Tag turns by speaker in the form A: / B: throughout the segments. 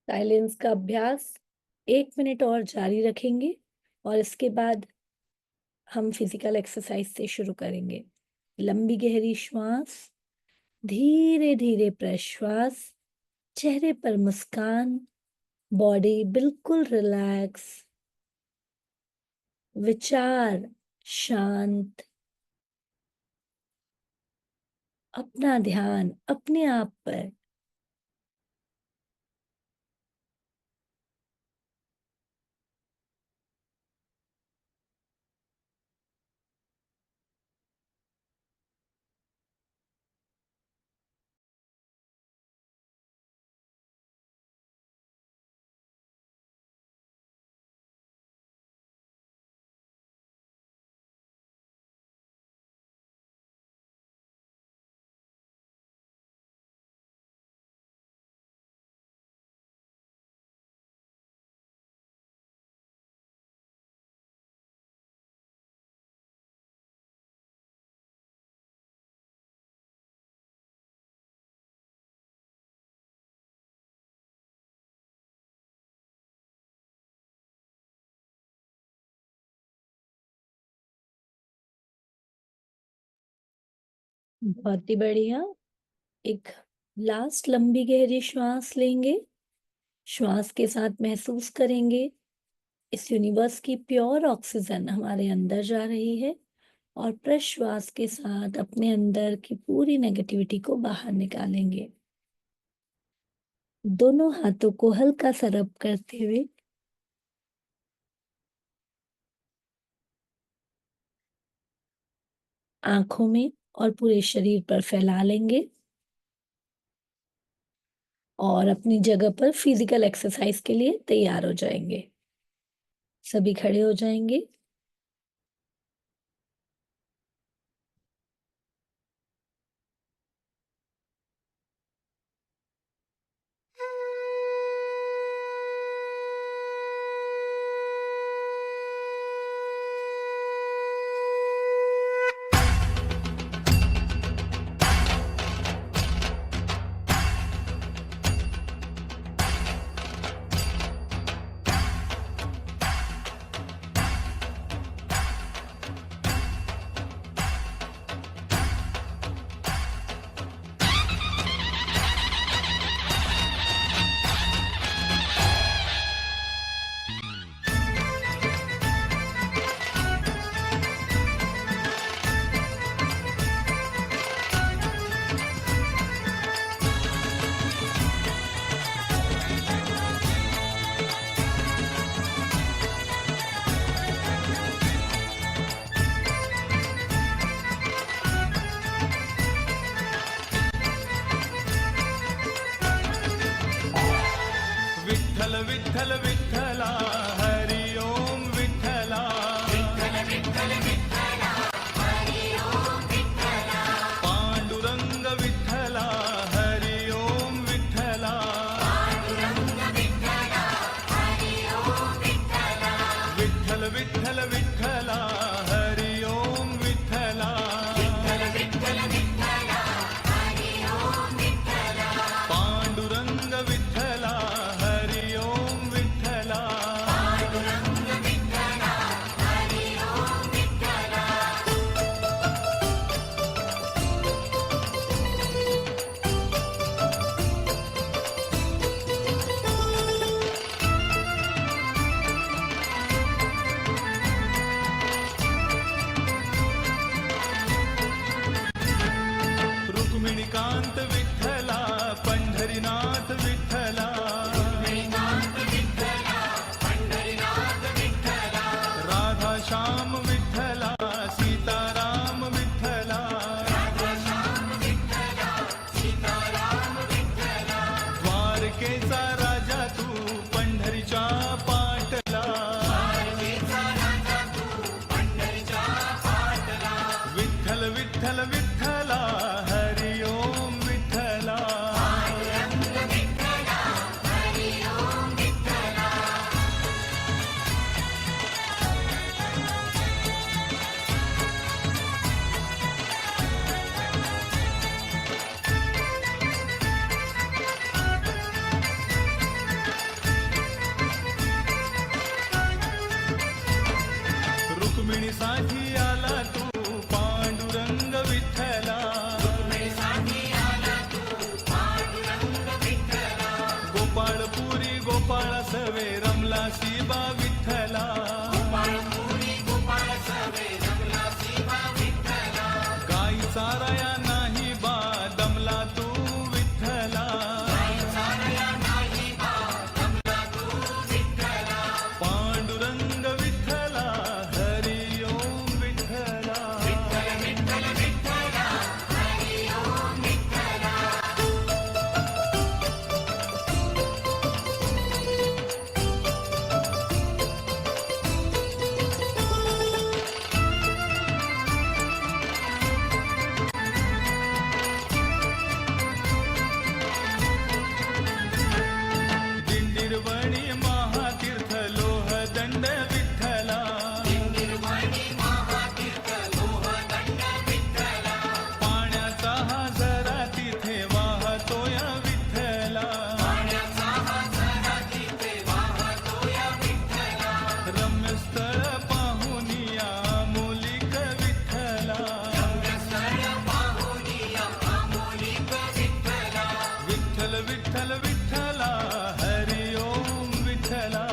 A: Silence का अभ्यास 1 minute और जारी रखेंगे और इसके बाद हम फिजिकल एक्सरसाइज से शुरू करेंगे। लंबी गहरी श्वास, धीरे-धीरे प्रश्वास, चेहरे पर मुस्कान, बॉडी बिल्कुल रिलैक्स, विचार शांत, अपना ध्यान अपने आप पर। बहुत ही बढ़िया। एक लास्ट लंबी गहरी श्वास लेंगे। श्वास के साथ महसूस करेंगे इस यूनिवर्स की प्योर ऑक्सीजन हमारे अंदर जा रही है और प्रश्वास के साथ अपने अंदर की पूरी नेगेटिविटी को बाहर निकालेंगे। दोनों हाथों को हल्का सा रब करते हुए आंखों में और पूरे शरीर पर फैला लेंगे और अपनी जगह पर फिजिकल एक्सरसाइज के लिए तैयार हो जाएंगे। सभी खड़े हो जाएंगे।
B: रुक्मिणीसाठी आला तू पांडुरंग विठ्ठला, गोपाळपुरी गोपाळ सवे रमला शिवा विठ्ठला, गाई चाराया नाही बा दमला तू विठ्ठला, पांडुरंग विठ्ठला हरी ओम विठ्ठला. दिंडीरवणी महातीर्थ लोह दंड विठ्ठला, पाण्याचा हा झरा तिथे वाहतोय विठ्ठला, रम्यस्थळ पाहुनिया मुलिक विठ्ठला, विठ्ठल विठ्ठल विठ्ठला हरी ओम विठ्ठला.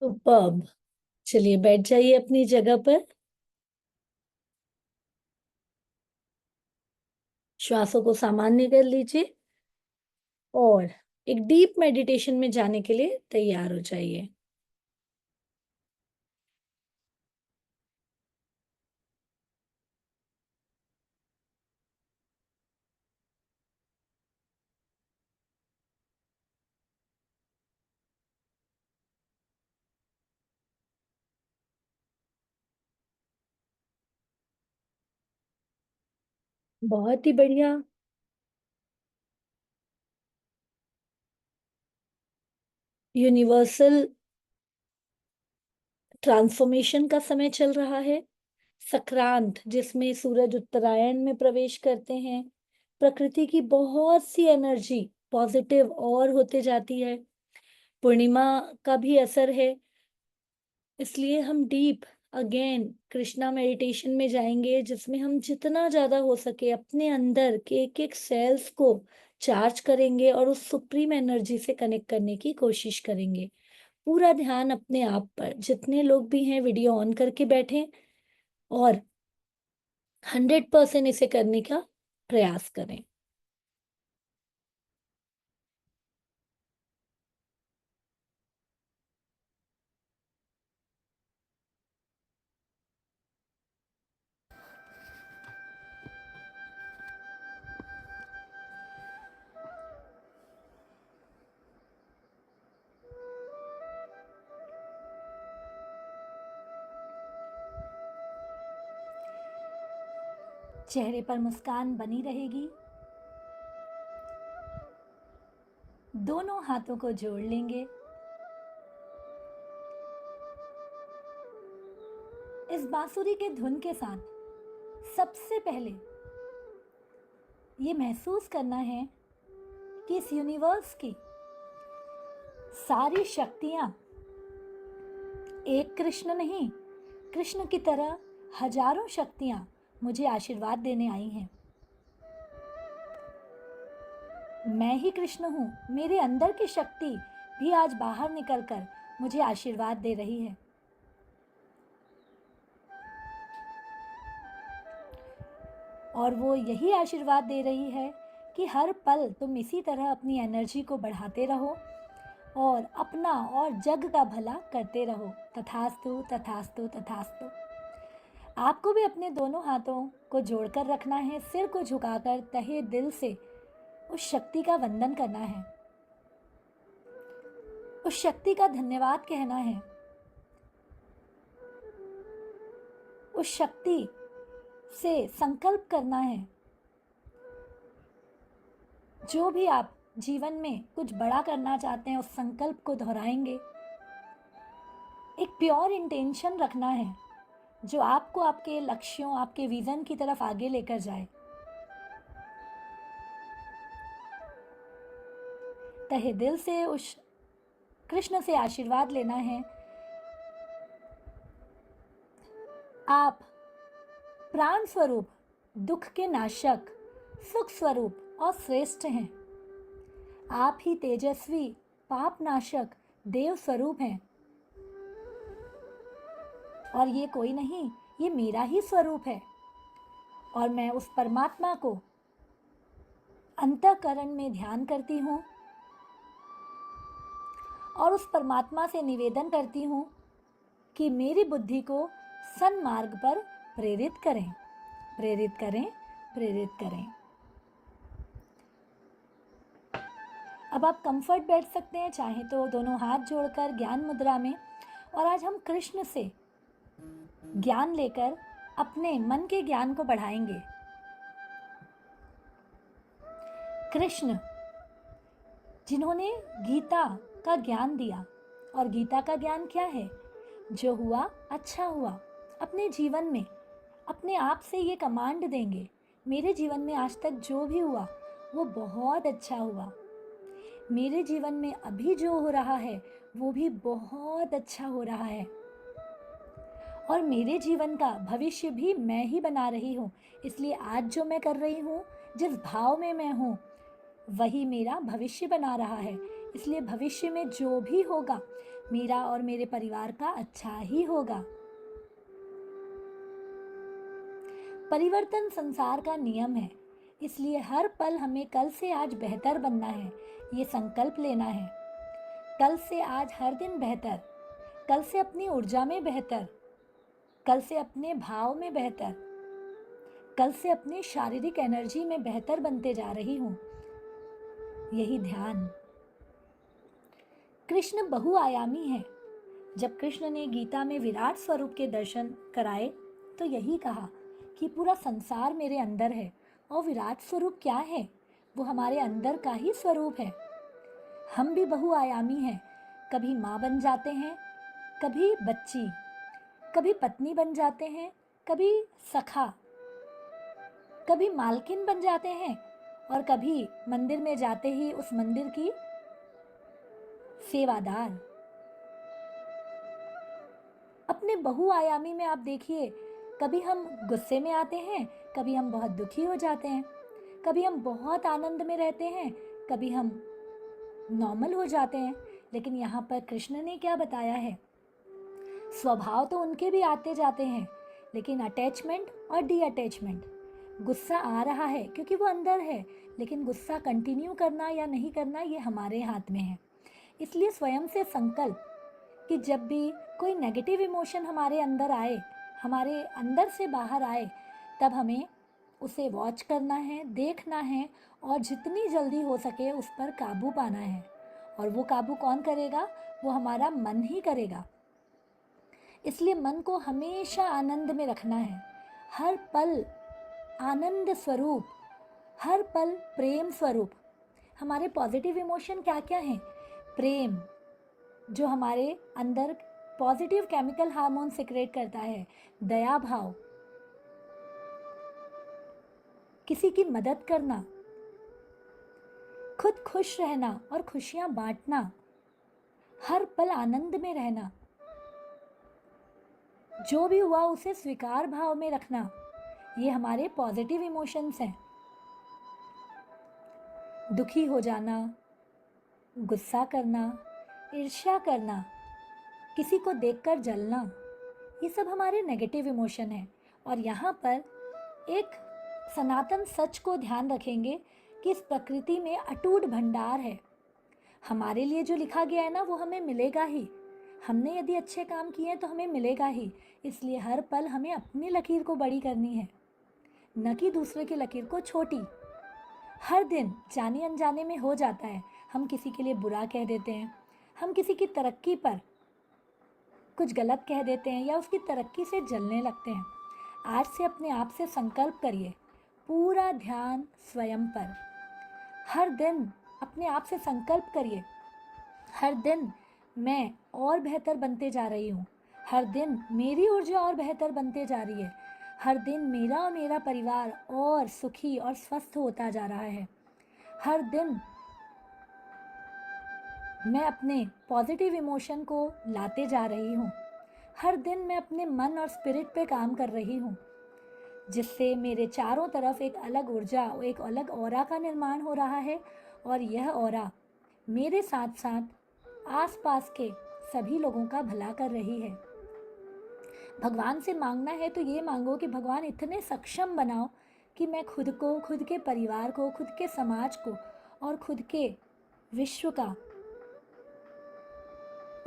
A: सुपर्ब। चलिए बैठ जाइए अपनी जगह पर। श्वासों को सामान्य कर लीजिए और एक डीप मेडिटेशन में जाने के लिए तैयार हो जाइए। बहुत ही बढ़िया। यूनिवर्सल ट्रांसफॉर्मेशन का समय चल रहा है। संक्रांत जिसमें सूरज उत्तरायण में प्रवेश करते हैं, प्रकृति की बहुत सी एनर्जी पॉजिटिव और होते जाती है। पूर्णिमा का भी असर है, इसलिए हम डीप अगेन कृष्णा मेडिटेशन में जाएंगे, जिसमें हम जितना ज्यादा हो सके अपने अंदर के एक एक सेल्स को चार्ज करेंगे और उस सुप्रीम एनर्जी से कनेक्ट करने की कोशिश करेंगे। पूरा ध्यान अपने आप पर। जितने लोग भी हैं वीडियो ऑन करके बैठें और 100% इसे करने का प्रयास करें। चेहरे पर मुस्कान बनी रहेगी। दोनों हाथों को जोड़ लेंगे। इस बांसुरी के धुन के साथ सबसे पहले ये महसूस करना है कि इस यूनिवर्स की सारी शक्तियां एक कृष्ण नहीं, कृष्ण की तरह हजारों शक्तियां मुझे आशीर्वाद देने आई हैं। मैं ही कृष्ण हूं। मेरे अंदर की शक्ति भी आज बाहर निकलकर मुझे आशीर्वाद दे रही है। और वो यही आशीर्वाद दे रही है कि हर पल तुम इसी तरह अपनी एनर्जी को बढ़ाते रहो और अपना और जग का भला करते रहो। तथास्तु तथास्तु तथास्तु। आपको भी अपने दोनों हाथों को जोड़कर रखना है, सिर को झुकाकर तहे दिल से उस शक्ति का वंदन करना है, उस शक्ति का धन्यवाद कहना है, उस शक्ति से संकल्प करना है। जो भी आप जीवन में कुछ बड़ा करना चाहते हैं, उस संकल्प को दोहराएंगे। एक प्योर इंटेंशन रखना है, जो आपको आपके लक्ष्यों, आपके विजन की तरफ आगे लेकर जाए। तहे दिल से उस कृष्ण से आशीर्वाद लेना है। आप प्राण स्वरूप, दुख के नाशक, सुख स्वरूप और श्रेष्ठ हैं। आप ही तेजस्वी, पाप नाशक, देव स्वरूप हैं। और ये कोई नहीं, ये मेरा ही स्वरूप है। और मैं उस परमात्मा को अंतःकरण में ध्यान करती हूँ और उस परमात्मा से निवेदन करती हूँ कि मेरी बुद्धि को सन्मार्ग पर प्रेरित करें, प्रेरित करें, प्रेरित करें। अब आप कंफर्ट बैठ सकते हैं, चाहे तो दोनों हाथ जोड़कर ज्ञान मुद्रा में। और आज हम कृष्ण से ज्ञान लेकर अपने मन के ज्ञान को बढ़ाएंगे। कृष्ण जिन्होंने गीता का ज्ञान दिया, और गीता का ज्ञान क्या है? जो हुआ अच्छा हुआ। अपने जीवन में अपने आप से ये कमांड देंगे, मेरे जीवन में आज तक जो भी हुआ वो बहुत अच्छा हुआ। मेरे जीवन में अभी जो हो रहा है वो भी बहुत अच्छा हो रहा है। और मेरे जीवन का भविष्य भी मैं ही बना रही हूँ। इसलिए आज जो मैं कर रही हूँ, जिस भाव में मैं हूँ, वही मेरा भविष्य बना रहा है। इसलिए भविष्य में जो भी होगा, मेरा और मेरे परिवार का अच्छा ही होगा। परिवर्तन संसार का नियम है। इसलिए हर पल हमें कल से आज बेहतर बनना है, ये संकल्प लेना है। कल से आज हर दिन बेहतर, कल से अपनी ऊर्जा में बेहतर, कल से अपने भाव में बेहतर, कल से अपनी शारीरिक एनर्जी में बेहतर बनते जा रही हूँ। यही ध्यान। कृष्ण बहुआयामी है। जब कृष्ण ने गीता में विराट स्वरूप के दर्शन कराए तो यही कहा कि पूरा संसार मेरे अंदर है। और विराट स्वरूप क्या है? वो हमारे अंदर का ही स्वरूप है। हम भी बहुआयामी हैं। कभी माँ बन जाते हैं, कभी बच्ची, कभी पत्नी बन जाते हैं, कभी सखा, कभी मालकिन बन जाते हैं, और कभी मंदिर में जाते ही उस मंदिर की सेवादार। अपने बहुआयामी में आप देखिए, कभी हम गुस्से में आते हैं, कभी हम बहुत दुखी हो जाते हैं, कभी हम बहुत आनंद में रहते हैं, कभी हम नॉर्मल हो जाते हैं। लेकिन यहाँ पर कृष्ण ने क्या बताया है? स्वभाव तो उनके भी आते जाते हैं, लेकिन अटैचमेंट और डी अटैचमेंट। गुस्सा आ रहा है क्योंकि वो अंदर है, लेकिन गुस्सा कंटिन्यू करना या नहीं करना ये हमारे हाथ में है। इसलिए स्वयं से संकल्प कि जब भी कोई नेगेटिव इमोशन हमारे अंदर आए, हमारे अंदर से बाहर आए, तब हमें उसे वॉच करना है, देखना है, और जितनी जल्दी हो सके उस पर काबू पाना है। और वो काबू कौन करेगा? वो हमारा मन ही करेगा। इसलिए मन को हमेशा आनंद में रखना है। हर पल आनंद स्वरूप, हर पल प्रेम स्वरूप। हमारे पॉजिटिव इमोशन क्या क्या हैं? प्रेम, जो हमारे अंदर पॉजिटिव केमिकल हार्मोन सिक्रेट करता है। दया भाव, किसी की मदद करना, खुद खुश रहना और खुशियां बांटना, हर पल आनंद में रहना, जो भी हुआ उसे स्वीकार भाव में रखना, ये हमारे पॉजिटिव इमोशंस हैं। दुखी हो जाना, गुस्सा करना, ईर्ष्या करना, किसी को देखकर जलना, ये सब हमारे नेगेटिव इमोशन हैं। और यहाँ पर एक सनातन सच को ध्यान रखेंगे कि इस प्रकृति में अटूट भंडार है। हमारे लिए जो लिखा गया है ना, वो हमें मिलेगा ही। हमने यदि अच्छे काम किए हैं तो हमें मिलेगा ही। इसलिए हर पल हमें अपनी लकीर को बड़ी करनी है, न कि दूसरे की लकीर को छोटी। हर दिन जाने अनजाने में हो जाता है, हम किसी के लिए बुरा कह देते हैं, हम किसी की तरक्की पर कुछ गलत कह देते हैं या उसकी तरक्की से जलने लगते हैं। आज से अपने आप से संकल्प करिए, पूरा ध्यान स्वयं पर। हर दिन अपने आप से संकल्प करिए, हर दिन मैं और बेहतर बनते जा रही हूँ। हर दिन मेरी ऊर्जा और बेहतर बनते जा रही है। हर दिन मेरा और मेरा परिवार और सुखी और स्वस्थ होता जा रहा है। हर दिन मैं अपने पॉजिटिव इमोशन को लाते जा रही हूँ। हर दिन मैं अपने मन और स्पिरिट पे काम कर रही हूँ, जिससे मेरे चारों तरफ एक अलग ऊर्जा, एक अलग ऑरा का निर्माण हो रहा है। और यह ऑरा मेरे साथ साथ आसपास के सभी लोगों का भला कर रही है। भगवान से मांगना है तो ये मांगो कि भगवान इतने सक्षम बनाओ कि मैं खुद को, खुद के परिवार को, खुद के समाज को और खुद के विश्व का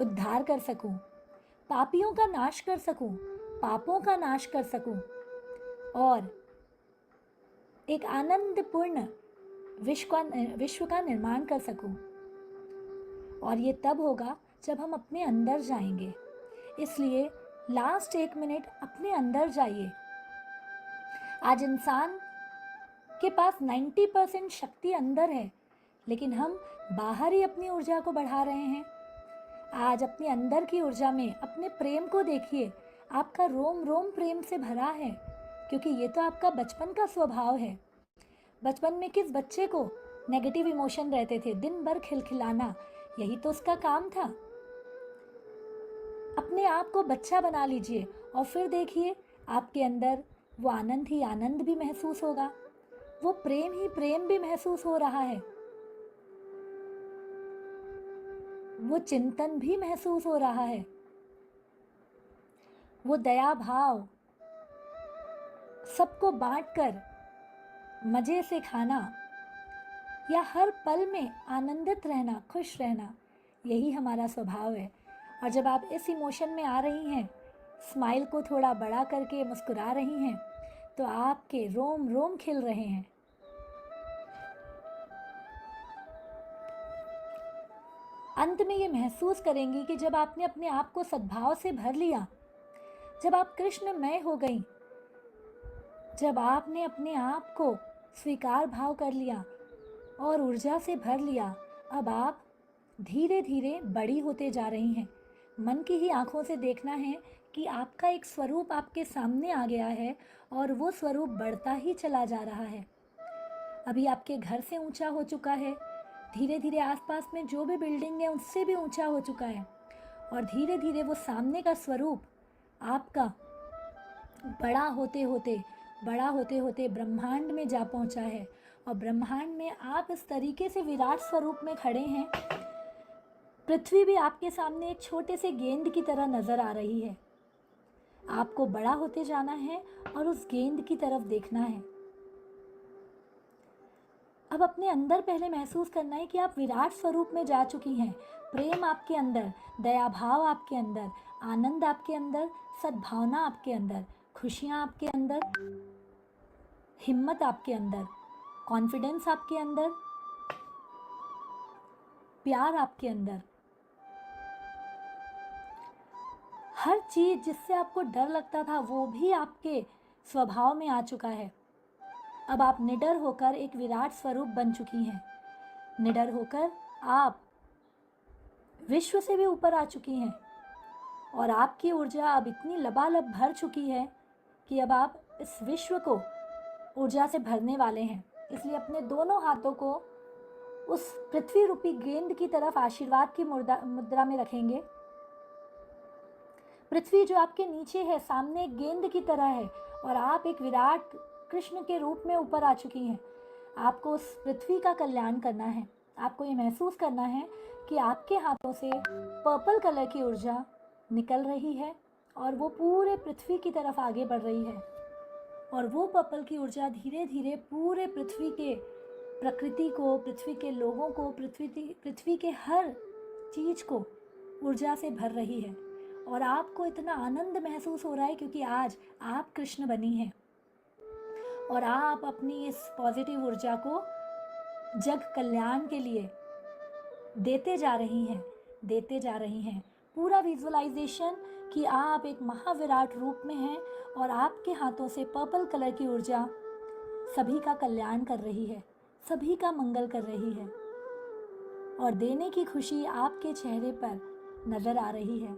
A: उद्धार कर सकूं, पापियों का नाश कर सकूं, पापों का नाश कर सकूं और एक आनंदपूर्ण विश्व का निर्माण कर सकूं। और ये तब होगा जब हम अपने अंदर जाएंगे। इसलिए लास्ट 1 मिनट अपने अंदर जाइए। आज इंसान के पास 90% शक्ति अंदर है, लेकिन हम बाहर ही अपनी ऊर्जा को बढ़ा रहे हैं। आज अपने अंदर की ऊर्जा में अपने प्रेम को देखिए। आपका रोम रोम प्रेम से भरा है, क्योंकि ये तो आपका बचपन का स्वभाव है। बचपन में किस बच्चे को नेगेटिव इमोशन रहते थे? दिन भर खिलखिलाना, यही तो उसका काम था। अपने आप को बच्चा बना लीजिए और फिर देखिए आपके अंदर वो आनंद ही आनंद भी महसूस होगा, वो प्रेम ही प्रेम भी महसूस हो रहा है, वो चिंतन भी महसूस हो रहा है, वो दया भाव, सबको बांटकर मजे से खाना या हर पल में आनंदित रहना, खुश रहना, यही हमारा स्वभाव है। और जब आप इस इमोशन में आ रही हैं, स्माइल को थोड़ा बड़ा करके मुस्कुरा रही हैं, तो आपके रोम रोम खिल रहे हैं। अंत में ये महसूस करेंगी कि जब आपने अपने आप को सद्भाव से भर लिया, जब आप कृष्णमय हो गई, जब आपने अपने आप को स्वीकार भाव कर लिया और ऊर्जा से भर लिया, अब आप धीरे धीरे बड़ी होते जा रही हैं। मन की ही आंखों से देखना है कि आपका एक स्वरूप आपके सामने आ गया है और वो स्वरूप बढ़ता ही चला जा रहा है। अभी आपके घर से ऊंचा हो चुका है, धीरे धीरे आसपास में जो भी बिल्डिंग है उससे भी ऊंचा हो चुका है, और धीरे धीरे वो सामने का स्वरूप आपका बड़ा होते होते ब्रह्मांड में जा पहुंचा है। और ब्रह्मांड में आप इस तरीके से विराट स्वरूप में खड़े हैं, पृथ्वी भी आपके सामने एक छोटे से गेंद की तरह नजर आ रही है। आपको बड़ा होते जाना है और उस गेंद की तरफ देखना है। अब अपने अंदर पहले महसूस करना है कि आप विराट स्वरूप में जा चुकी हैं। प्रेम आपके अंदर, दया भाव आपके अंदर, आनंद आपके अंदर, सद्भावना आपके अंदर, खुशियाँ आपके अंदर, हिम्मत आपके अंदर, कॉन्फिडेंस आपके अंदर, प्यार आपके अंदर। हर चीज जिससे आपको डर लगता था वो भी आपके स्वभाव में आ चुका है। अब आप निडर होकर एक विराट स्वरूप बन चुकी हैं। निडर होकर आप विश्व से भी ऊपर आ चुकी हैं, और आपकी ऊर्जा अब इतनी लबालब भर चुकी है कि अब आप इस विश्व को ऊर्जा से भरने वाले हैं। इसलिए अपने दोनों हाथों को उस पृथ्वी रूपी गेंद की तरफ आशीर्वाद की मुद्रा में रखेंगे। पृथ्वी जो आपके नीचे है, सामने एक गेंद की तरह है, और आप एक विराट कृष्ण के रूप में ऊपर आ चुकी हैं। आपको उस पृथ्वी का कल्याण करना है। आपको ये महसूस करना है कि आपके हाथों से पर्पल कलर की ऊर्जा निकल रही है और वो पूरे पृथ्वी की तरफ आगे बढ़ रही है, और वो पर्पल की ऊर्जा धीरे धीरे पूरे पृथ्वी के प्रकृति को, पृथ्वी के लोगों को, पृथ्वी के हर चीज को ऊर्जा से भर रही है। और आपको इतना आनंद महसूस हो रहा है क्योंकि आज आप कृष्ण बनी हैं, और आप अपनी इस पॉजिटिव ऊर्जा को जग कल्याण के लिए देते जा रही हैं। पूरा विजुअलाइजेशन कि आप एक महाविराट रूप में हैं और आपके हाथों से पर्पल कलर की ऊर्जा सभी का कल्याण कर रही है, सभी का मंगल कर रही है, और देने की खुशी आपके चेहरे पर नजर आ रही है।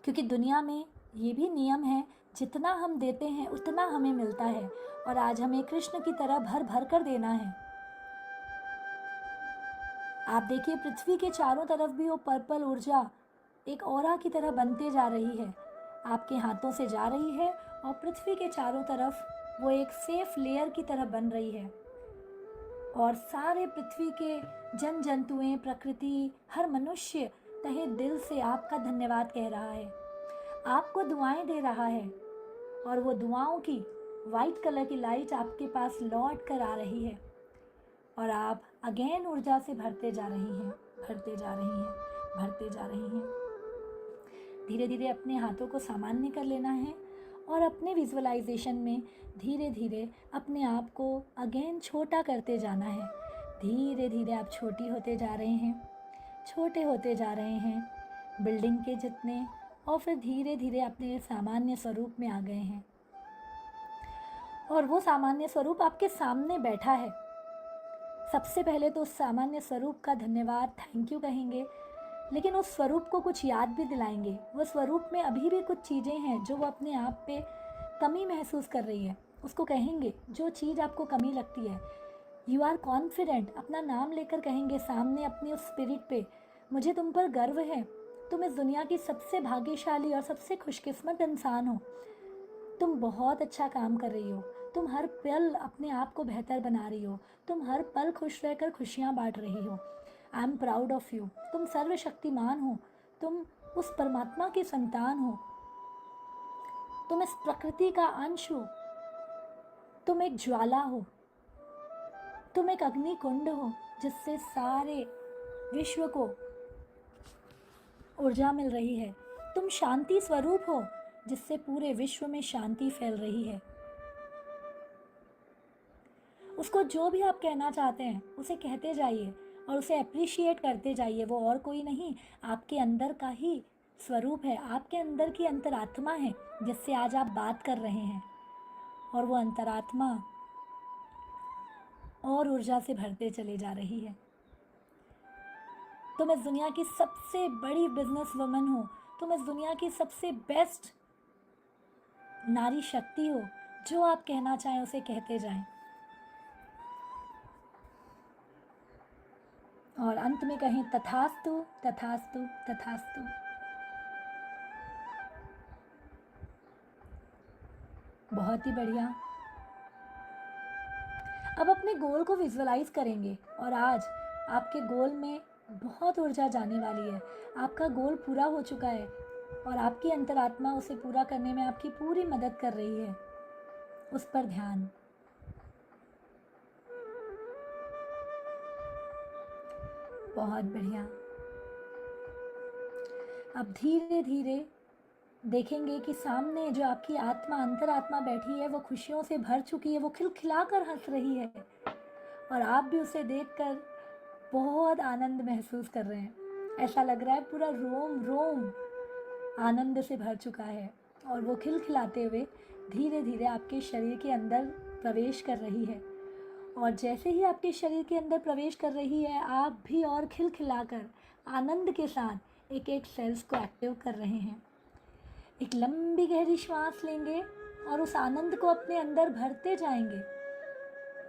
A: क्योंकि दुनिया में ये भी नियम है, जितना हम देते हैं उतना हमें मिलता है, और आज हमें कृष्ण की तरह भर भर कर देना है। आप देखिए पृथ्वी के चारों तरफ भी वो पर्पल ऊर्जा एक ऑरा की तरह बनते जा रही है, आपके हाथों से जा रही है और पृथ्वी के चारों तरफ वो एक सेफ लेयर की तरह बन रही है। और सारे पृथ्वी के जन जंतुएं, प्रकृति, हर मनुष्य तहे दिल से आपका धन्यवाद कह रहा है, आपको दुआएं दे रहा है, और वो दुआओं की वाइट कलर की लाइट आपके पास लौट कर आ रही है, और आप अगेन ऊर्जा से भरते जा रही हैं, भरते जा रही हैं, भरते जा रही हैं। धीरे धीरे अपने हाथों को सामान्य कर लेना है और अपने विजुअलाइजेशन में धीरे धीरे अपने आप को अगेन छोटा करते जाना है। धीरे धीरे आप छोटी होते जा रहे हैं, छोटे होते जा रहे हैं बिल्डिंग के जितने, और फिर धीरे धीरे अपने सामान्य स्वरूप में आ गए हैं, और वो सामान्य स्वरूप आपके सामने बैठा है। सबसे पहले तो उस सामान्य स्वरूप का धन्यवाद, थैंक यू कहेंगे, लेकिन उस स्वरूप को कुछ याद भी दिलाएंगे। वो स्वरूप में अभी भी कुछ चीज़ें हैं जो वो अपने आप पे कमी महसूस कर रही है, उसको कहेंगे जो चीज़ आपको कमी लगती है। यू आर कॉन्फिडेंट, अपना नाम लेकर कहेंगे सामने अपनी उस स्पिरिट पे, मुझे तुम पर गर्व है, तुम इस दुनिया की सबसे भाग्यशाली और सबसे खुशकिस्मत इंसान हो, तुम बहुत अच्छा काम कर रही हो, तुम हर पल अपने आप को बेहतर बना रही हो, तुम हर पल खुश रहकर खुशियाँ बांट रही हो। आई एम प्राउड ऑफ यू, तुम सर्वशक्तिमान हो, तुम उस परमात्मा की संतान हो, तुम इस प्रकृति का अंश हो, तुम एक ज्वाला हो, तुम एक अग्नि कुंड हो जिससे सारे विश्व को ऊर्जा मिल रही है, तुम शांति स्वरूप हो जिससे पूरे विश्व में शांति फैल रही है। उसको जो भी आप कहना चाहते हैं उसे कहते जाइए और उसे अप्रिशिएट करते जाइए। वो और कोई नहीं, आपके अंदर का ही स्वरूप है, आपके अंदर की अंतरात्मा है जिससे आज आप बात कर रहे हैं, और वो अंतरात्मा और ऊर्जा से भरते चले जा रही है। तुम इस दुनिया की सबसे बड़ी बिजनेस वुमन हो, तुम इस दुनिया की सबसे बेस्ट नारी शक्ति हो, जो आप कहना चाहें उसे कहते जाएं। और अंत में कहें तथास्तु, तथास्तु, तथास्तु। बहुत ही बढ़िया। अब अपने गोल को विजुअलाइज करेंगे, और आज आपके गोल में बहुत ऊर्जा जाने वाली है। आपका गोल पूरा हो चुका है और आपकी अंतरात्मा उसे पूरा करने में आपकी पूरी मदद कर रही है। उस पर ध्यान। बहुत बढ़िया। अब धीरे धीरे देखेंगे कि सामने जो आपकी आत्मा, अंतरात्मा बैठी है, वो खुशियों से भर चुकी है, वो खिलखिलाकर हंस रही है, और आप भी उसे देखकर बहुत आनंद महसूस कर रहे हैं। ऐसा लग रहा है पूरा रोम रोम आनंद से भर चुका है, और वो खिलखिलाते हुए धीरे धीरे आपके शरीर के अंदर प्रवेश कर रही है। और जैसे ही आपके शरीर के अंदर प्रवेश कर रही है, आप भी और खिलखिलाकर आनंद के साथ एक एक सेल्स को एक्टिव कर रहे हैं। एक लंबी गहरी श्वास लेंगे और उस आनंद को अपने अंदर भरते जाएंगे,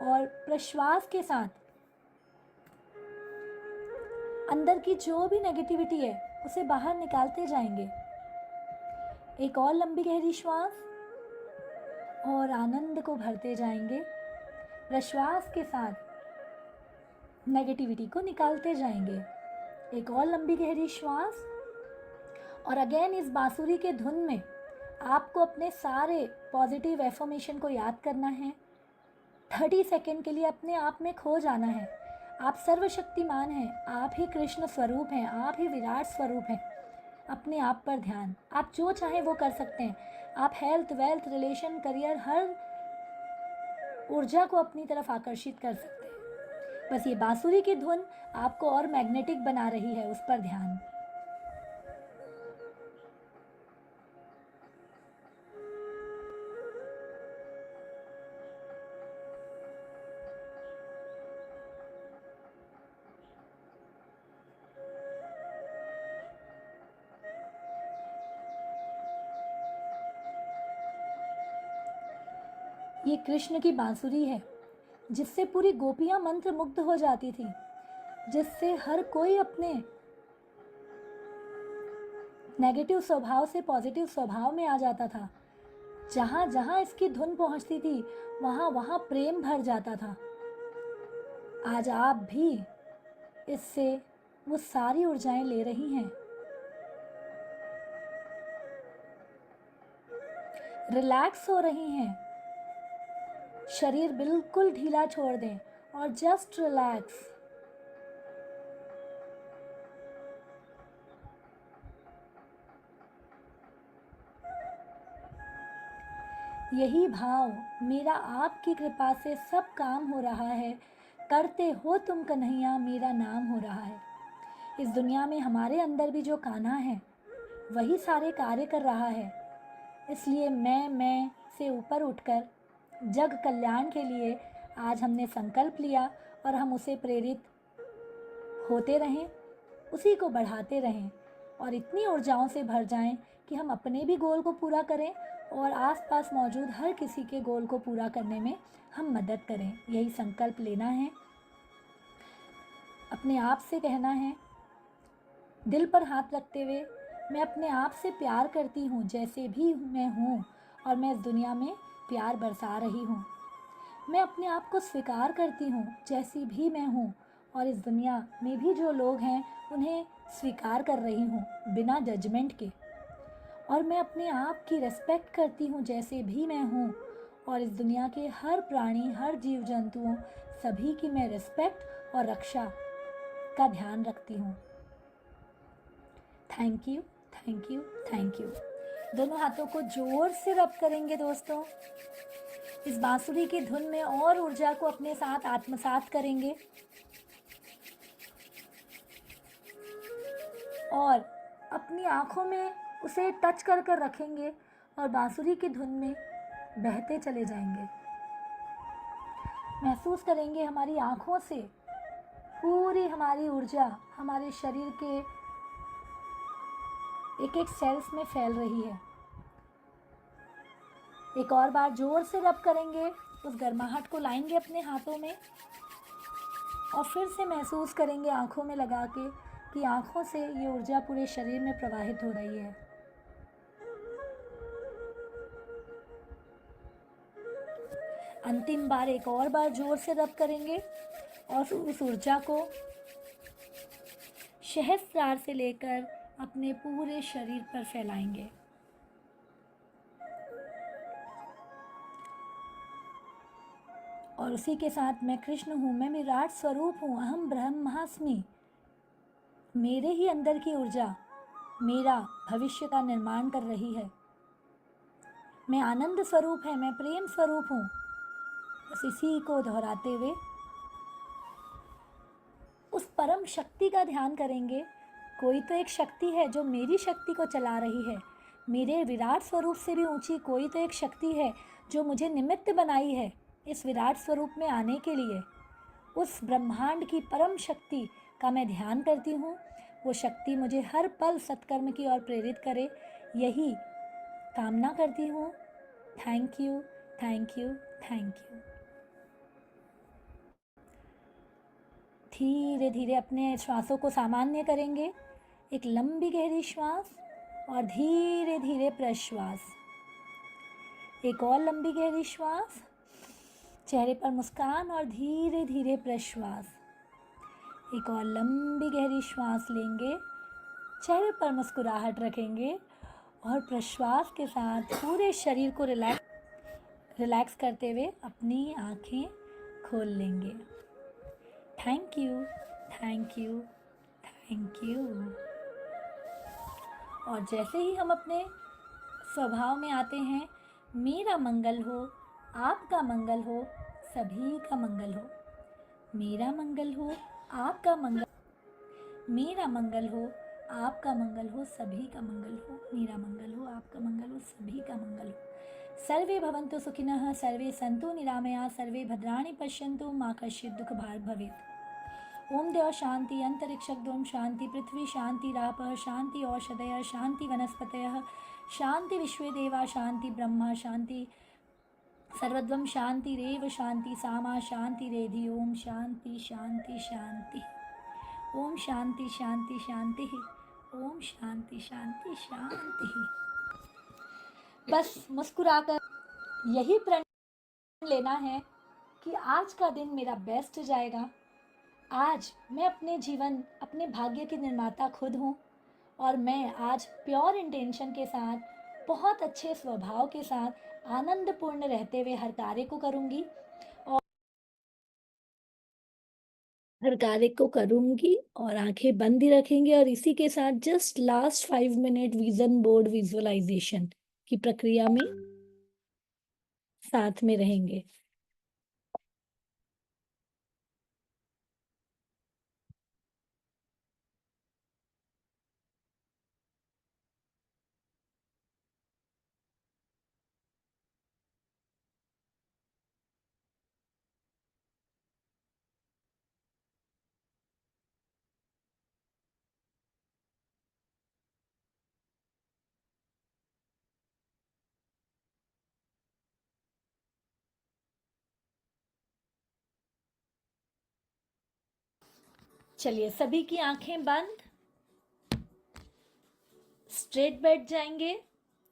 A: और प्रश्वास के साथ अंदर की जो भी नेगेटिविटी है उसे बाहर निकालते जाएंगे। एक और लंबी गहरी श्वास, और आनंद को भरते जाएंगे। प्रश्वास के साथ नेगेटिविटी को निकालते जाएंगे। एक और लंबी गहरी श्वास, और अगेन इस बांसुरी के धुन में आपको अपने सारे पॉजिटिव एफर्मेशन को याद करना है। 30 सेकेंड के लिए अपने आप में खो जाना है। आप सर्वशक्तिमान हैं, आप ही कृष्ण स्वरूप हैं, आप ही विराट स्वरूप हैं। अपने आप पर ध्यान, आप जो चाहें वो कर सकते हैं। आप हेल्थ, वेल्थ, रिलेशन, करियर, हर ऊर्जा को अपनी तरफ आकर्षित कर सकते हैं। बस ये बांसुरी की धुन आपको और मैग्नेटिक बना रही है, उस पर ध्यान। ये कृष्ण की बांसुरी है, जिससे पूरी गोपियां मंत्र मुग्ध हो जाती थी, जिससे हर कोई अपने नेगेटिव स्वभाव से पॉजिटिव स्वभाव में आ जाता था। जहाँ जहाँ इसकी धुन पहुँचती थी, वहाँ वहाँ प्रेम भर जाता था। आज आप भी इससे वो सारी ऊर्जाएं ले रही हैं। रिलैक्स हो रही हैं। शरीर बिल्कुल ढीला छोड़ दें और जस्ट रिलैक्स। यही भाव, मेरा आपकी कृपा से सब काम हो रहा है, करते हो तुम कन्हैया, मेरा नाम हो रहा है। इस दुनिया में हमारे अंदर भी जो कान्हा है, वही सारे कार्य कर रहा है। इसलिए मैं से ऊपर उठकर जग कल्याण के लिए आज हमने संकल्प लिया और हम उसे प्रेरित होते रहें, उसी को बढ़ाते रहें और इतनी ऊर्जाओं से भर जाएं कि हम अपने भी गोल को पूरा करें और आसपास मौजूद हर किसी के गोल को पूरा करने में हम मदद करें। यही संकल्प लेना है, अपने आप से कहना है, दिल पर हाथ रखते हुए, मैं अपने आप से प्यार करती हूँ जैसे भी मैं हूँ और मैं इस दुनिया में प्यार बरसा रही हूँ। मैं अपने आप को स्वीकार करती हूँ जैसी भी मैं हूँ और इस दुनिया में भी जो लोग हैं उन्हें स्वीकार कर रही हूँ बिना जजमेंट के। और मैं अपने आप की रिस्पेक्ट करती हूँ जैसे भी मैं हूँ और इस दुनिया के हर प्राणी, हर जीव जंतुओं सभी की मैं रिस्पेक्ट और रक्षा का ध्यान रखती हूँ। Thank you, thank you, thank you. दोनों हाथों को जोर से रब करेंगे दोस्तों। इस बांसुरी की धुन में और ऊर्जा को अपने साथ आत्मसात करेंगे और अपनी आँखों में उसे टच कर कर रखेंगे और बांसुरी की धुन में बहते चले जाएंगे। महसूस करेंगे हमारी आँखों से पूरी हमारी ऊर्जा हमारे शरीर के एक एक सेल्स में फैल रही है। एक और बार जोर से रब करेंगे, उस गर्माहट को लाएंगे अपने हाथों में और फिर से महसूस करेंगे आँखों में लगा के कि आँखों से ये ऊर्जा पूरे शरीर में प्रवाहित हो रही है। अंतिम बार एक और बार जोर से रब करेंगे और उस ऊर्जा को सहस्त्रार से लेकर अपने पूरे शरीर पर फैलाएंगे। और उसी के साथ मैं कृष्ण हूँ, मैं विराट स्वरूप हूँ, अहम ब्रह्मास्मि। मेरे ही अंदर की ऊर्जा मेरा भविष्य का निर्माण कर रही है। मैं आनंद स्वरूप है, मैं प्रेम स्वरूप हूँ। बस इसी को दोहराते हुए उस परम शक्ति का ध्यान करेंगे। कोई तो एक शक्ति है जो मेरी शक्ति को चला रही है। मेरे विराट स्वरूप से भी ऊंची कोई तो एक शक्ति है जो मुझे निमित्त बनाई है इस विराट स्वरूप में आने के लिए। उस ब्रह्मांड की परम शक्ति का मैं ध्यान करती हूँ। वो शक्ति मुझे हर पल सत्कर्म की ओर प्रेरित करे, यही कामना करती हूँ। Thank you, thank you, thank you. धीरे धीरे अपने श्वासों को सामान्य करेंगे। एक लंबी गहरी श्वास और धीरे धीरे प्रश्वास। एक और लंबी गहरी श्वास, चेहरे पर मुस्कान और धीरे धीरे प्रश्वास। एक और लंबी गहरी श्वास लेंगे, चेहरे पर मुस्कुराहट रखेंगे और प्रश्वास के साथ पूरे शरीर को रिलैक्स करते हुए अपनी आँखें खोल लेंगे। Thank you, thank you, thank you. और जैसे ही हम अपने स्वभाव में आते हैं, मेरा मंगल हो, आपका मंगल हो, सभी का मंगल हो। मेरा मंगल हो, आपका मंगल, मेरा मंगल हो, आपका मंगल हो, सभी का मंगल हो। मेरा मंगल हो, आपका मंगल हो, सभी का मंगल हो। सर्वे भवन्तु सुखिनः, सर्वे सन्तु निरामयाः, सर्वे भद्राणि पश्यन्तु, मा कश्चित् दुःखभाग् भवेत्। ओम देव शांति, अंतरिक्षोम शांति, पृथ्वी शांति, रापः शांति, औषधयः शांति, वनस्पतयः शांति, विश्वे देवा शांति, ब्रह्मा शांति, सर्वद्वं शांतिरेव शांति सामा शांतिरेधि। ओम शांति शांति शांति। ओम शांति शांति शांति। ओम शांति शांति शांति। बस मुस्कुराकर यही प्रण लेना है कि आज का दिन मेरा बेस्ट जाएगा। आज मैं अपने जीवन, अपने भाग्य की निर्माता खुद हूँ और मैं आज प्योर इंटेंशन के साथ, बहुत अच्छे स्वभाव के साथ, आनंदपूर्ण रहते हुए हर कार्य को करूँगी और आंखें बंद ही रखेंगे और इसी के साथ just last 5 minute vision board visualization की प्रक्रिया में साथ में रहेंगे। चलिए सभी की आंखें बंद, स्ट्रेट बैठ जाएंगे।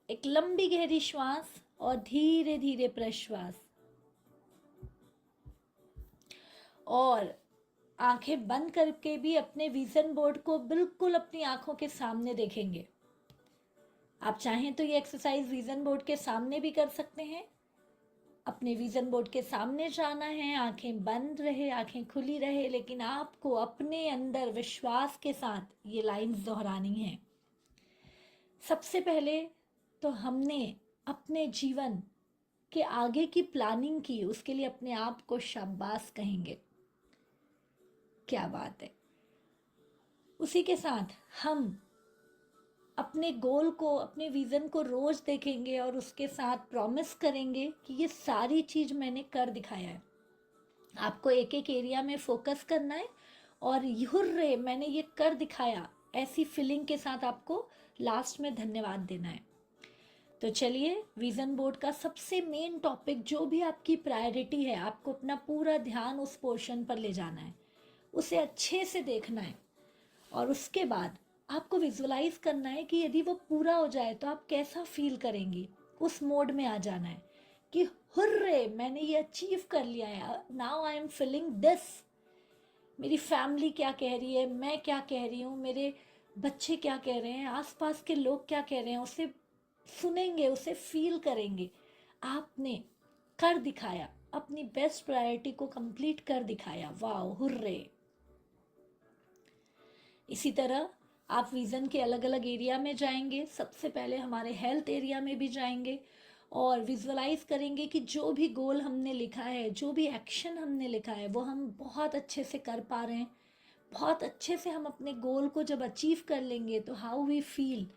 A: एक लंबी गहरी श्वास और धीरे धीरे प्रश्वास, और आंखें बंद करके भी अपने विजन बोर्ड को बिल्कुल अपनी आंखों के सामने देखेंगे। आप चाहें तो ये एक्सरसाइज विजन बोर्ड के सामने भी कर सकते हैं। अपने विजन बोर्ड के सामने जाना है, आंखें बंद रहे, आंखें खुली रहे, लेकिन आपको अपने अंदर विश्वास के साथ ये लाइंस दोहरानी है। सबसे पहले तो हमने अपने जीवन के आगे की प्लानिंग की, उसके लिए अपने आप को शाबाश कहेंगे। क्या बात है। उसी के साथ हम अपने गोल को, अपने विजन को रोज देखेंगे और उसके साथ प्रॉमिस करेंगे कि ये सारी चीज मैंने कर दिखाया है। आपको एक एक एरिया में फोकस करना है और हुर्रे मैंने ये कर दिखाया, ऐसी फीलिंग के साथ आपको लास्ट में धन्यवाद देना है। तो चलिए, विजन बोर्ड का सबसे मेन टॉपिक, जो भी आपकी प्रायोरिटी है, आपको अपना पूरा ध्यान उस पोर्शन पर ले जाना है, उसे अच्छे से देखना है और उसके बाद आपको विजुअलाइज करना है कि यदि वो पूरा हो जाए तो आप कैसा फील करेंगी। उस मोड में आ जाना है कि हुर्रे मैंने ये अचीव कर लिया है, now I am feeling this. मेरी फैमिली क्या कह रही है, मैं क्या कह रही हूँ, मेरे बच्चे क्या कह रहे हैं, आसपास के लोग क्या कह रहे हैं, उसे सुनेंगे, उसे फील करेंगे। आपने कर दिखाया, अपनी बेस्ट प्रायोरिटी को कंप्लीट कर दिखाया, वाओ हुर्रे। इसी तरह आप विजन के अलग अलग एरिया में जाएंगे। सबसे पहले हमारे हेल्थ एरिया में भी जाएंगे और विजुअलाइज करेंगे कि जो भी गोल हमने लिखा है, जो भी एक्शन हमने लिखा है, वो हम बहुत अच्छे से कर पा रहे हैं। बहुत अच्छे से हम अपने गोल को जब अचीव कर लेंगे तो how we feel,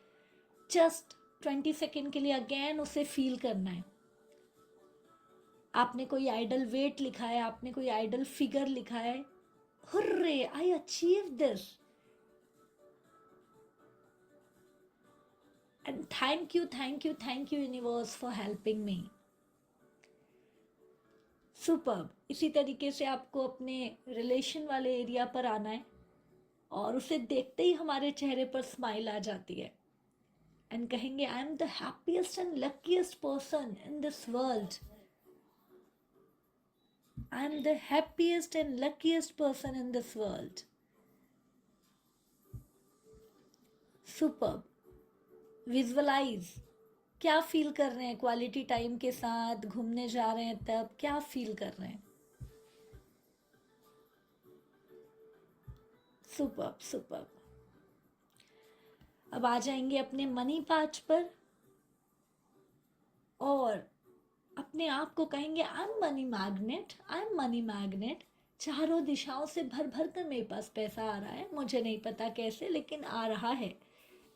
A: just 20 second के लिए अगेन उसे फील करना है। आपने कोई आइडल वेट लिखा है, आपने कोई आइडल फिगर लिखा है, hurray I achieve this and thank you universe for helping me। Superb. इसी तरीके से आपको अपने रिलेशन वाले एरिया पर आना है और उसे देखते ही हमारे चेहरे पर स्माइल आ जाती है एंड कहेंगे I am the happiest and luckiest person in this world. I am the happiest and luckiest person in this world. Superb. Visualize, क्या फील कर रहे हैं, क्वालिटी टाइम के साथ घूमने जा रहे हैं तब क्या फील कर रहे हैं। Superb superb. अब आ जाएंगे अपने मनी पाच पर और अपने आप को कहेंगे I M money magnet, I am money magnet. चारों दिशाओं से भर भर कर मेरे पास पैसा आ रहा है, मुझे नहीं पता कैसे लेकिन आ रहा है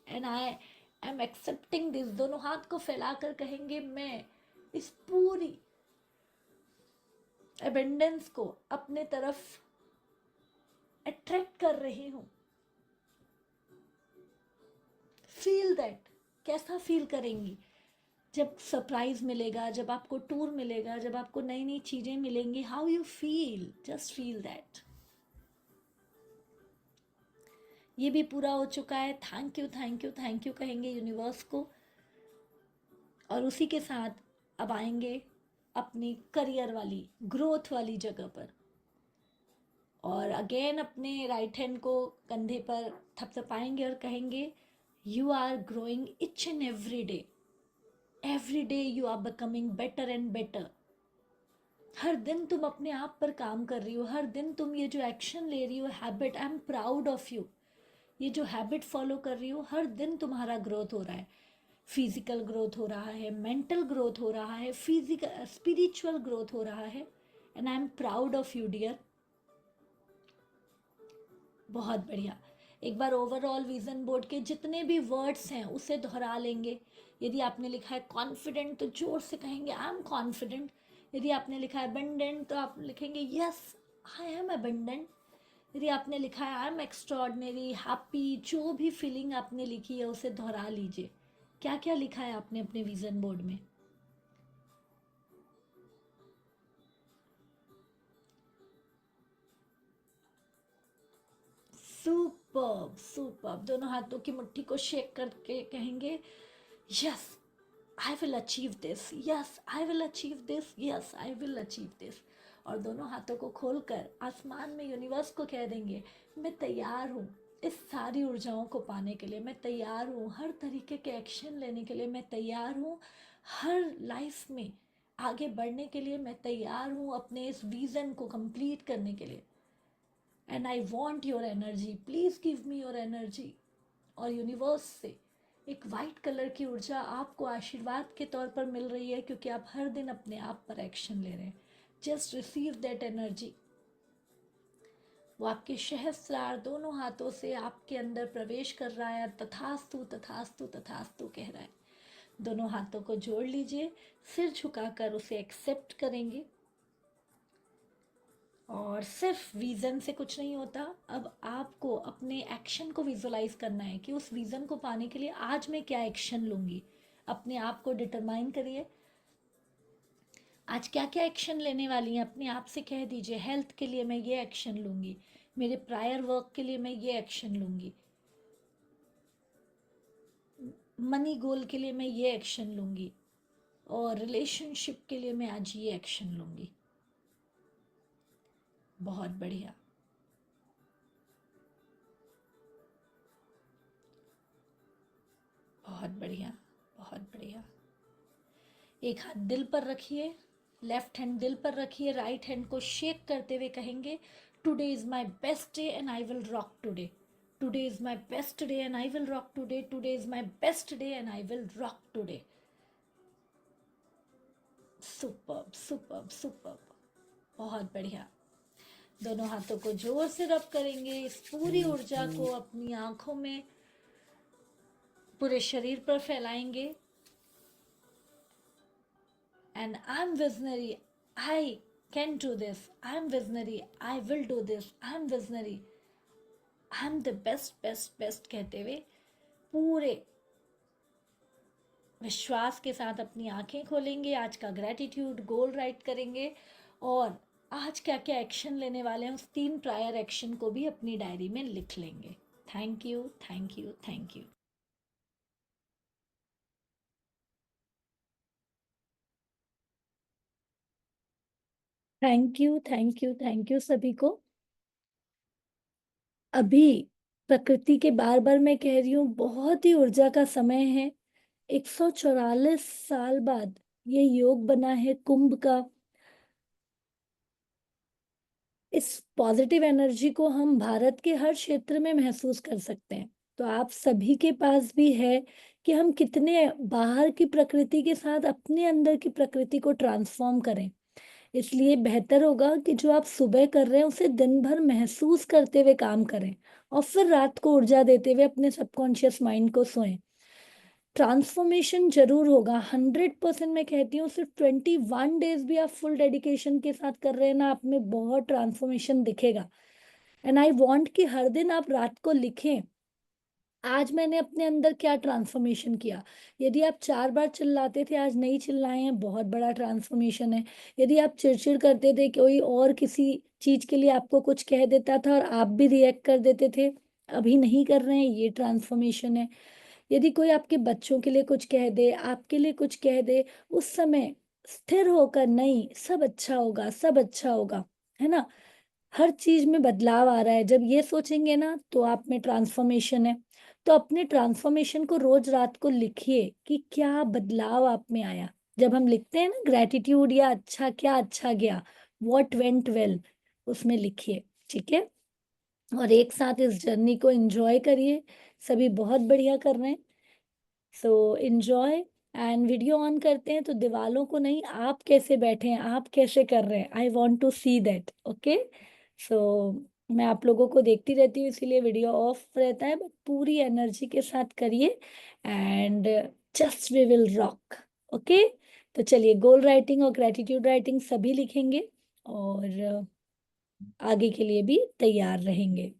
A: and I am accepting this. दोनों हाथ को फैलाकर कहेंगे मैं इस पूरी एबेंडेंस को अपने तरफ अट्रैक्ट कर रही हूं। Feel that. कैसा फील करेंगी जब सरप्राइज मिलेगा, जब आपको टूर मिलेगा, जब आपको नई नई चीजें मिलेंगी, how you feel, just feel that. ये भी पूरा हो चुका है। Thank you thank you thank you कहेंगे यूनिवर्स को, और उसी के साथ अब आएंगे अपनी करियर वाली, ग्रोथ वाली जगह पर। और अगेन अपने राइट हैंड को कंधे पर थपथपाएंगे और कहेंगे, you are growing each and every day you are becoming better and better. हर दिन तुम अपने आप पर काम कर रही हो, हर दिन तुम ये जो एक्शन ले रही हो, habit, I am proud of you, ये जो हैबिट फॉलो कर रही हो, हर दिन तुम्हारा ग्रोथ हो रहा है। फिजिकल ग्रोथ हो रहा है, मेंटल ग्रोथ हो रहा है, फिजिकल स्पिरिचुअल ग्रोथ हो रहा है, and I am proud of you dear. बहुत बढ़िया। एक बार ओवरऑल विजन बोर्ड के जितने भी वर्ड्स हैं उसे दोहरा लेंगे। यदि आपने लिखा है कॉन्फिडेंट तो जोर से कहेंगे आई एम कॉन्फिडेंट। यदि आपने लिखा है अबंडेंट तो आप लिखेंगे यस आई एम अबंडेंट। यदि आपने लिखा है आई एम एक्स्ट्रॉर्डनरी, हैप्पी, जो भी फीलिंग आपने लिखी है उसे दोहरा लीजिए। क्या क्या लिखा है आपने अपने विजन बोर्ड में? Superb superb. दोनों हाथों की मुट्ठी को शेक करके कहेंगे yes I will achieve this, yes I will achieve this, yes I will achieve this. और दोनों हाथों को खोलकर आसमान में यूनिवर्स को कह देंगे, मैं तैयार हूँ इस सारी ऊर्जाओं को पाने के लिए, मैं तैयार हूँ हर तरीके के एक्शन लेने के लिए, मैं तैयार हूँ हर लाइफ में आगे बढ़ने के लिए, मैं तैयार हूँ अपने इस विज़न को कंप्लीट करने के लिए। And I want your energy, please give me your energy. और यूनिवर्स से एक वाइट कलर की ऊर्जा आपको आशीर्वाद के तौर पर मिल रही है, क्योंकि आप हर दिन अपने आप पर एक्शन ले रहे हैं। Just receive that energy. वो आपके सहस्रार दोनों हाथों से आपके अंदर प्रवेश कर रहा है, तथास्तु तथास्तु तथास्तु कह रहा है। दोनों हाथों को जोड़ लीजिए, सिर झुकाकर उसे एक्सेप्ट करेंगे। और सिर्फ विज़न से कुछ नहीं होता, अब आपको अपने एक्शन को विजुलाइज करना है कि उस विज़न को पाने के लिए आज मैं क्या एक्शन लूँगी। अपने आप को डिटरमाइन करिए, आज क्या क्या एक्शन लेने वाली हैं, अपने आप से कह दीजिए, हेल्थ के लिए मैं ये एक्शन लूँगी, मेरे प्रायर वर्क के लिए मैं ये एक्शन लूँगी, मनी गोल के लिए मैं ये एक्शन लूँगी, और रिलेशनशिप के लिए मैं आज ये एक्शन लूँगी। बहुत बढ़िया। बहुत बढ़िया। बहुत बढ़िया। एक हाथ दिल पर रखिए, लेफ्ट हैंड दिल पर रखिए, राइट हैंड को शेक करते हुए कहेंगे, today is my best day and I will rock today. Today is my best day and I will rock today. Today is my best day and I will rock today. Superb superb superb. बहुत बढ़िया। दोनों हाथों को जोर से रब करेंगे, इस पूरी ऊर्जा को अपनी आंखों में, पूरे शरीर पर फैलाएंगे। And I'm visionary, I can do this, I'm visionary, I will do this, I'm visionary, I'm the best best best कहते हुए पूरे विश्वास के साथ अपनी आंखें खोलेंगे। आज का ग्रैटिट्यूड गोल राइट करेंगे, और आज क्या क्या एक्शन लेने वाले हैं उस 3 प्रायर एक्शन को भी अपनी डायरी में लिख लेंगे। Thank you thank you thank you. Thank you thank you thank you सभी को। अभी प्रकृति के बार बार मैं कह रही हूँ, बहुत ही ऊर्जा का समय है। 144 साल बाद ये योग बना है कुंभ का। इस पॉजिटिव एनर्जी को हम भारत के हर क्षेत्र में महसूस कर सकते हैं। तो आप सभी के पास भी है कि हम कितने बाहर की प्रकृति के साथ अपने अंदर की प्रकृति को ट्रांसफॉर्म करें। इसलिए बेहतर होगा कि जो आप सुबह कर रहे हैं उसे दिन भर महसूस करते हुए काम करें, और फिर रात को ऊर्जा देते हुए अपने सबकॉन्शियस माइंड को सोएं। ट्रांसफॉर्मेशन जरूर होगा, 100% मैं कहती हूँ। सिर्फ 21 डेज भी आप फुल डेडिकेशन के साथ कर रहे हैं ना, आप में बहुत ट्रांसफॉर्मेशन दिखेगा। एंड आई वॉन्ट कि हर दिन आप रात को लिखें आज मैंने अपने अंदर क्या ट्रांसफॉर्मेशन किया। यदि आप 4 बार चिल्लाते थे, आज नहीं चिल्लाए हैं, बहुत बड़ा ट्रांसफॉर्मेशन है। यदि आप चिड़चिड़ करते थे, कोई और किसी चीज के लिए आपको कुछ कह देता था और आप भी रिएक्ट कर देते थे, अभी नहीं कर रहे हैं, ये ट्रांसफॉर्मेशन है। यदि कोई आपके बच्चों के लिए कुछ कह दे, आपके लिए कुछ कह दे, उस समय स्थिर होकर नहीं, सब अच्छा होगा, सब अच्छा होगा, है ना, हर चीज में बदलाव आ रहा है, जब ये सोचेंगे ना तो आप में ट्रांसफॉर्मेशन है। तो अपने ट्रांसफॉर्मेशन को रोज रात को लिखिए कि क्या बदलाव आप में आया। जब हम लिखते हैं ना ग्रेटिट्यूड या अच्छा क्या अच्छा गया, व्हाट वेंट वेल, उसमें लिखिए। ठीक है, और एक साथ इस जर्नी को एंजॉय करिए। सभी बहुत बढ़िया कर रहे हैं, so enjoy. And video on करते हैं तो दीवालों को नहीं, आप कैसे बैठे हैं, आप कैसे कर रहे हैं, I want to see that. Okay, so मैं आप लोगों को देखती रहती हूँ, इसीलिए वीडियो ऑफ रहता है, बट पूरी एनर्जी के साथ करिए and just we will rock. Okay, तो चलिए, गोल राइटिंग और ग्रेटिट्यूड राइटिंग सभी लिखेंगे और आगे के लिए भी तैयार रहेंगे।